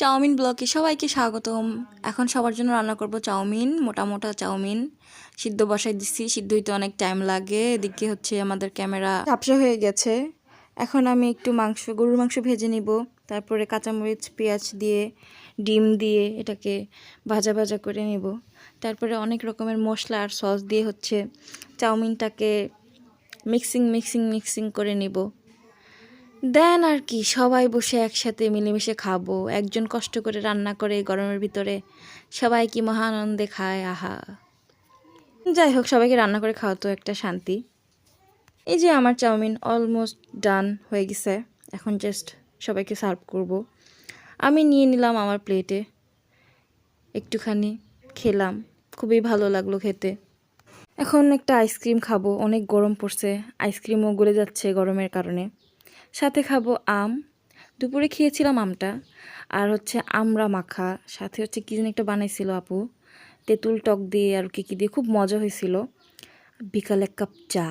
Chowmein ব্লগে সবাইকে স্বাগতম। এখন সবার জন্য রান্না করব চাউমিন, মোটা মোটা চাউমিন। সিদ্ধ বসাই দিচ্ছি, সিদ্ধ হইতে অনেক টাইম লাগে। এদিকে হচ্ছে আমাদের ক্যামেরা ঝাপসা হয়ে গেছে। এখন আমি একটু গরুর মাংস ভেজে নিব। তারপরে কাঁচামরিচ, পেঁয়াজ দিয়ে, ডিম দিয়ে এটাকে ভাজা ভাজা করে নিব। তারপরে অনেক রকমের মশলা আর সস দিয়ে হচ্ছে চাউমিনটাকে মিক্সিং করে নিব। দেন আর কি, সবাই বসে একসাথে মিলেমিশে খাবো। একজন কষ্ট করে রান্না করে গরমের ভিতরে, সবাই কি মহানন্দে খায়, আহা। যাই হোক, সবাইকে রান্না করে খাওয়া তো একটা শান্তি। এই যে আমার চাউমিন অলমোস্ট ডান হয়ে গেছে। এখন জাস্ট সবাইকে সার্ভ করব। আমি নিয়ে নিলাম আমার প্লেটে, একটুখানি খেলাম, খুবই ভালো লাগলো খেতে। এখন একটা আইসক্রিম খাবো, অনেক গরম পড়ছে, আইসক্রিমও গলে যাচ্ছে গরমের কারণে। সাথে খাবো আম, দুপুরে খেয়েছিলাম আমটা, আর হচ্ছে আমড়া মাখা, সাথে হচ্ছে কী যেন একটা বানাইছিল আপু, তেঁতুল টক দিয়ে আর কি দিয়ে, খুব মজা হয়েছিল। বিকালে এক কাপ চা।